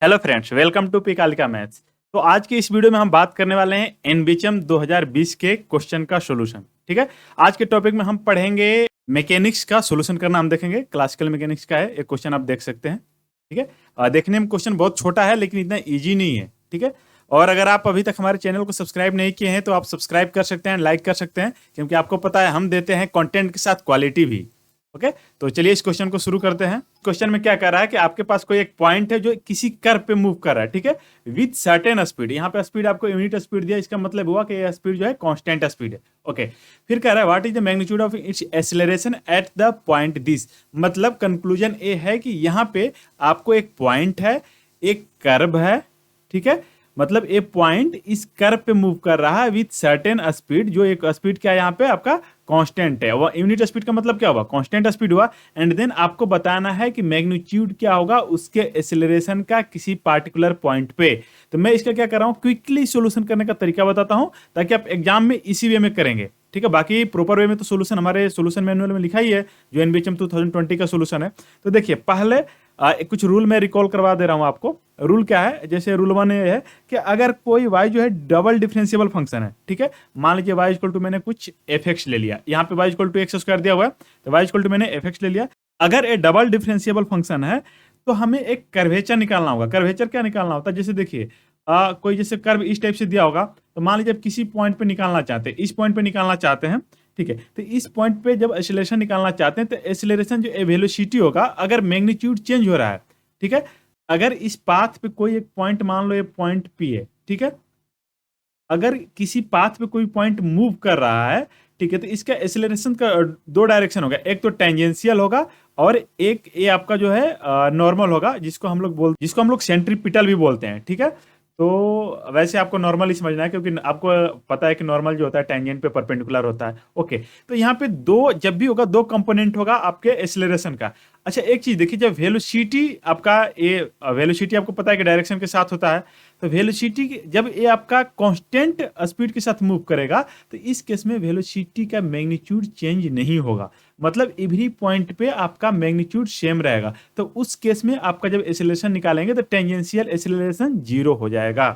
Hello friends, welcome to पिकालिका maths. तो आज की इस वीडियो में हम बात करने वाले हैं एनबीएचएम 2020 के क्वेश्चन का सॉल्यूशन। ठीक है, आज के टॉपिक में हम पढ़ेंगे मैकेनिक्स का सॉल्यूशन करना हम देखेंगे। क्लासिकल मैकेनिक्स का है एक क्वेश्चन, आप देख सकते हैं। ठीक है, देखने में क्वेश्चन बहुत छोटा है लेकिन इतना ईजी नहीं है। ठीक है, और अगर आप अभी तक हमारे चैनल को सब्सक्राइब नहीं किए हैं तो आप सब्सक्राइब कर सकते हैं, लाइक कर सकते हैं, क्योंकि आपको पता है हम देते हैं कंटेंट के साथ क्वालिटी भी। ओके, तो चलिए इस क्वेश्चन को शुरू करते हैं। क्वेश्चन में क्या कर रहा है कि आपके पास कोई एक पॉइंट है जो किसी कर्व पे मूव कर रहा है। ठीक है, विद सर्टेन स्पीड। यहाँ पे स्पीड आपको यूनिट स्पीड दिया, इसका मतलब हुआ कि यह स्पीड जो है कांस्टेंट स्पीड है। ओके, फिर कह रहा है what is the magnitude of its acceleration at the point this. मतलब कंक्लूजन ये है कि यहाँ पे आपको एक पॉइंट है, एक कर्व है। ठीक है, मतलब ये पॉइंट इस कर्व पे मूव कर रहा है विथ सर्टेन स्पीड, जो एक स्पीड क्या है यहाँ पे आपका कांस्टेंट है। वो यूनिट स्पीड का मतलब क्या हुआ, कांस्टेंट स्पीड हुआ। एंड देन आपको बताना है कि मैग्नीट्यूड क्या होगा उसके एक्सेलरेशन का किसी पार्टिकुलर पॉइंट पे। तो मैं इसका क्या कर रहा हूँ, क्विकली सोल्यूशन करने का तरीका बताता हूँ ताकि आप एग्जाम में इसी वे में करेंगे। ठीक है, बाकी प्रॉपर वे में तो सोल्यूशन हमारे सोल्यूशन मैनुअल में लिखा ही है, जो एनबीएचएम 2020 का सोल्यूशन है। तो देखिए पहले कुछ रूल मैं रिकॉल करवा दे रहा हूं आपको। रूल क्या है, जैसे रूल 1 ये है कि अगर कोई y जो है डबल डिफरेंशिएबल फंक्शन है। ठीक है, मान लीजिए y इक्वल टू मैंने कुछ fx ले लिया, यहाँ पे y equal to x square दिया हुआ है, तो y इक्वल टू मैंने fx ले लिया। अगर ये डबल डिफरेंशिएबल फंक्शन है तो हमें एक कर्वेचर निकालना होगा। कर्वेचर क्या निकालना होता है, जैसे देखिए कोई जैसे कर्व इस टाइप से दिया होगा, तो मान लीजिए आप किसी पॉइंट पे निकालना चाहते हैं, इस पॉइंट पे निकालना चाहते हैं। ठीक है, तो इस पॉइंट पे जब एक्सेलरेशन निकालना चाहते हैं तो एक्सेलरेशन जो वेलोसिटी होगा, अगर मैग्नीट्यूड चेंज हो रहा है। ठीक है, अगर इस पाथ पे कोई एक पॉइंट, मान लो ये पॉइंट पी है। ठीक है, अगर किसी पाथ पे कोई पॉइंट मूव कर रहा है, ठीक है, तो इसका एक्सेलरेशन का दो डायरेक्शन होगा, एक तो टेंजेंशियल होगा और एक ये आपका जो है नॉर्मल होगा, जिसको हम लोग सेंट्रीपिटल भी बोलते हैं। ठीक है, तो वैसे आपको नॉर्मल ही समझना है, क्योंकि आपको पता है कि नॉर्मल जो होता है टेंजेंट पे परपेंडिकुलर होता है। ओके, तो यहाँ पे दो जब भी होगा, दो कंपोनेंट होगा आपके एक्सेलरेशन का। अच्छा, एक चीज देखिए, जब वेलोसिटी आपका ये वेलोसिटी आपको पता है कि डायरेक्शन के साथ होता है, तो वेलोसिटी जब ये आपका कांस्टेंट स्पीड के साथ मूव करेगा तो इस केस में वेलोसिटी का मैग्नीट्यूड चेंज नहीं होगा, मतलब एवरी पॉइंट पे आपका मैग्नीट्यूड सेम रहेगा। तो उस केस में आपका जब एक्सेलरेशन निकालेंगे तो टेंजेंशियल एक्सेलरेशन 0 हो जाएगा।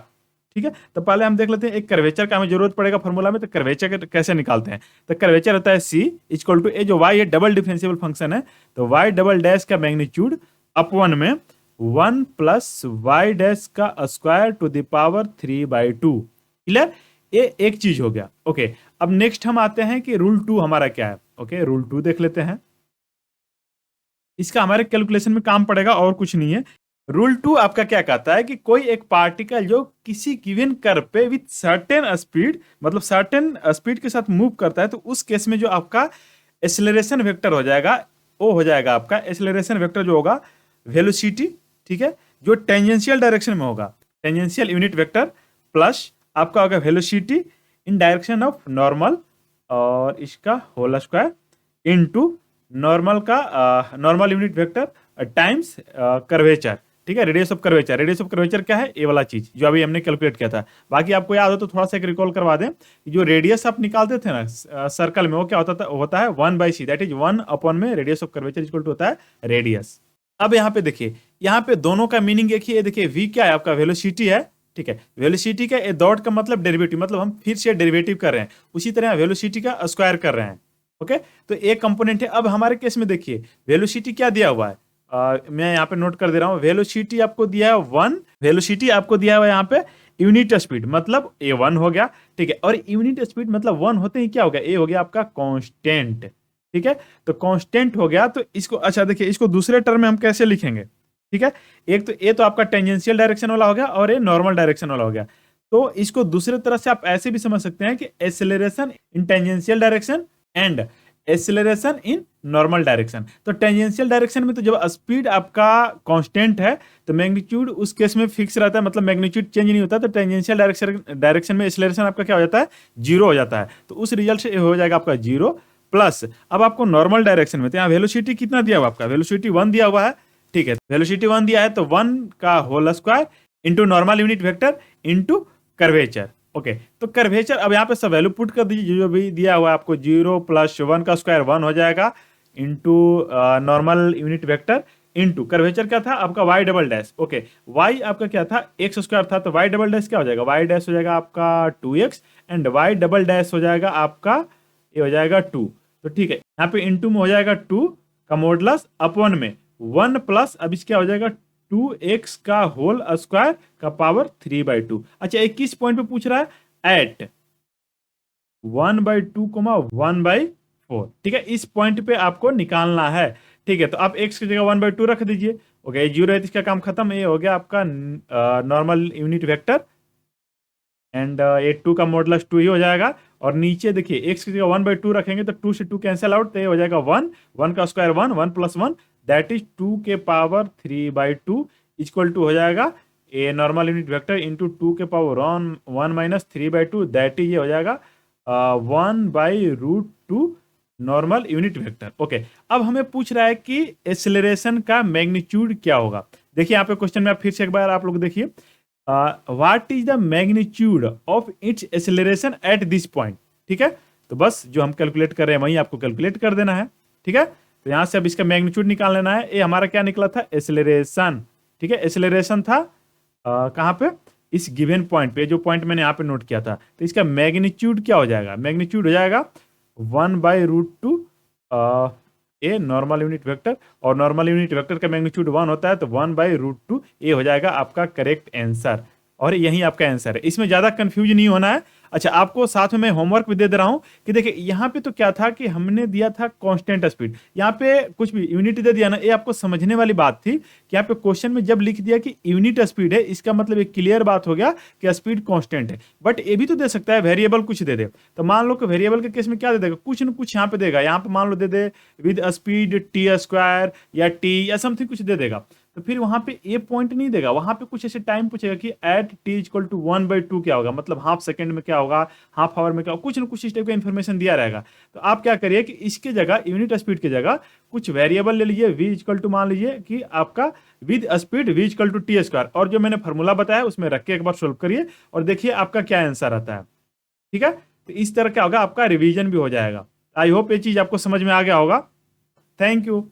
ठीक है, तो पहले हम देख लेते हैं एक कर्वेचर का हमें जरूरत पड़ेगा फॉर्मूला में। तो कर्वेचर कैसे निकालते हैं, तो कर्वेचर होता है c इक्वल टू ए, जो y है डबल डिफरेंशिएबल फंक्शन है, तो y डबल डैश का मैग्नीट्यूड अपॉन में 1 प्लस वाई डैश का square to the power 3/2। Clear, ये एक चीज हो गया। ओके, अब नेक्स्ट हम आते हैं कि रूल 2 हमारा क्या है। ओके, रूल 2 देख लेते हैं, इसका हमारे कैलकुलेशन में काम पड़ेगा और कुछ नहीं है। रूल 2 आपका क्या कहता है कि कोई एक पार्टिकल जो किसी गिवन कर्व पे विथ सर्टेन स्पीड, मतलब सर्टेन स्पीड के साथ मूव करता है, तो उस केस में जो आपका एक्सेलरेशन वेक्टर हो जाएगा, वो हो जाएगा आपका एक्सेलरेशन वेक्टर जो होगा वेलोसिटी। ठीक है, जो टेंजेंशियल डायरेक्शन में होगा, टेंजेंशियल यूनिट वेक्टर प्लस आपका होगा velocity in direction of normal, और इसका होल स्क्वायर इनटू नॉर्मल का normal unit vector times curvature. ठीक है, radius of curvature. Radius of curvature क्या है, ये वाला चीज जो अभी हमने कैलकुलेट किया था। बाकी आपको याद हो तो थोड़ा सा एक रिकॉल करवा दें, जो रेडियस आप निकालते थे ना सर्कल में, वो क्या होता है 1/c, दैट इज 1 अपॉन में radius of curvature equal to होता है रेडियस। अब यहाँ पे देखिए, यहाँ पे दोनों का मीनिंग देखिए, देखिए v क्या है आपका, वेलोसिटी है। ठीक है, वेलोसिटी का ए डॉट का मतलब डेरिवेटिव, मतलब हम फिर से डेरिवेटिव कर रहे हैं, उसी तरह वेलोसिटी का स्क्वायर कर रहे हैं। ओके, तो एक कंपोनेंट है। अब हमारे केस में देखिए वेलोसिटी क्या दिया हुआ है, मैं यहाँ पे नोट कर दे रहा हूँ। वेलोसिटी आपको दिया है 1, वेलोसिटी आपको दिया हुआ है यहाँ पे यूनिट स्पीड, मतलब a1 हो गया। ठीक है, और यूनिट स्पीड मतलब 1 होते ही क्या हो गया, ए हो गया आपका कांस्टेंट। ठीक है, तो कांस्टेंट हो गया, तो इसको अच्छा देखिए, इसको दूसरे टर्म में हम कैसे लिखेंगे। ठीक है, एक तो ये तो आपका टेंजेंशियल डायरेक्शन वाला हो गया और ये नॉर्मल डायरेक्शन वाला हो गया। तो इसको दूसरे तरह से आप ऐसे भी समझ सकते हैं कि acceleration in tangential direction and acceleration in normal direction. तो टेंजेंशियल डायरेक्शन में तो जब स्पीड आपका कांस्टेंट है तो मैग्नीट्यूड उस केस में फिक्स रहता है, मतलब मैग्नीट्यूड चेंज नहीं होता। तो टेंजेंशियल डायरेक्शन में एक्सेलरेशन आपका क्या हो जाता है, 0 हो जाता है। तो उस रिजल्ट से हो जाएगा आपका 0 प्लस। अब आपको नॉर्मल डायरेक्शन में तो यहाँ वेलोसिटी कितना दिया हुआ आपका, वेलोसिटी 1 दिया हुआ है। ठीक है, वेलोसिटी 1 दिया है तो 1 का whole square into normal unit vector into curvature. Okay, तो कर्वेचर अब यहाँ पे सब वैल्यू पुट कर दीजिए, जो भी दिया हुआ है आपको, 0 प्लस 1 का स्क्वायर 1 हो जाएगा into normal unit vector into curvature क्या था आपका y double dash, okay y आपका क्या था एक्स स्क्वायर था, तो y डबल डैश क्या हो जाएगा, y डैश हो जाएगा आपका 2x and y double dash हो जाएगा आपका ये हो जाएगा 2। तो ठीक है, यहाँ पे इनटू में हो जाएगा 2 का मॉडुलस अपॉन में 1 प्लस अब इसका हो जाएगा 2x का होल स्क्वायर का पावर 3/2। अच्छा 21 पॉइंट पे पूछ रहा है एट 1/2 1/4, ठीक है, इस पॉइंट पे आपको निकालना है। ठीक है, तो आप x की जगह 1/2 रख दीजिए, ओके, जीरो है तो इसका काम खत्म, ये हो गया आपका नॉर्मल यूनिट वेक्टर एंड ये 2 का मॉडुलस 2 ही हो जाएगा। और नीचे देखिए x की जगह 1/2 रखेंगे तो 2 से 2 कैंसिल आउट, तो ये हो जाएगा 1, 1 का स्क्वायर 1, 1 प्लस 1 दैट इज 2 के पावर 3/2 इक्वल टू हो जाएगा a normal unit vector into 2 के पावर 1 माइनस 3/2 दैट इज ये हो जाएगा 1/√2 नॉर्मल यूनिट वेक्टर। ओके, अब हमें पूछ रहा है कि एक्सेलरेशन का मैग्नीट्यूड क्या होगा। देखिए यहाँ पे क्वेश्चन में फिर से एक बार आप लोग देखिए, what is the magnitude of its acceleration at this point. ठीक है, तो बस जो हम कैलकुलेट कर रहे हैं वही आपको कैलकुलेट कर देना है। ठीक है, तो यहां से अब इसका मैग्नीट्यूड निकाल लेना है। ये हमारा क्या निकला था, एक्सेलरेशन। ठीक है, एक्सेलरेशन था कहां पे, इस गिवन पॉइंट पे, जो पॉइंट मैंने यहाँ पे नोट किया था। तो इसका मैग्नीट्यूड क्या हो जाएगा, मैग्नीट्यूड हो जाएगा 1/√2 ए नॉर्मल यूनिट वेक्टर, और नॉर्मल यूनिट वेक्टर का मैग्नीट्यूड 1 होता है, तो 1/√2 ये हो जाएगा आपका करेक्ट आंसर, और यही आपका आंसर है। इसमें ज्यादा कंफ्यूज नहीं होना है। अच्छा, आपको साथ में मैं होमवर्क भी दे दे रहा हूं कि देखिए यहाँ पे तो क्या था कि हमने दिया था कांस्टेंट स्पीड, यहाँ पे कुछ भी यूनिट दे दिया ना, ये आपको समझने वाली बात थी कि यहाँ पे क्वेश्चन में जब लिख दिया कि यूनिट स्पीड है, इसका मतलब एक क्लियर बात हो गया कि स्पीड कांस्टेंट है। बट ये भी तो दे सकता है वेरिएबल कुछ दे दे, तो मान लो कि वेरिएबल के केस में क्या दे देगा, कुछ न कुछ यहाँ पे देगा। यहाँ पे मान लो दे दे विद स्पीड t² या t या समथिंग कुछ दे देगा, तो फिर वहां पे ए पॉइंट नहीं देगा, वहां पे कुछ ऐसे टाइम पूछेगा कि एट t इक्वल टू 1/2 क्या होगा, मतलब हाफ सेकंड में क्या होगा, हाफ आवर में क्या होगा, कुछ ना कुछ इस टाइप का इन्फॉर्मेशन दिया रहेगा। तो आप क्या करिए कि इसके जगह यूनिट स्पीड की जगह कुछ वेरिएबल ले लीजिए, v इक्वल टू मान लीजिए कि आपका with speed v equal to t², और जो मैंने फॉर्मूला बताया उसमें रख के एक बार सोल्व करिए और देखिए आपका क्या आंसर आता है। ठीक है, तो इस तरह क्या होगा, आपका रिवीजन भी हो जाएगा। आई होप ये चीज आपको समझ में आ गया होगा। Thank you.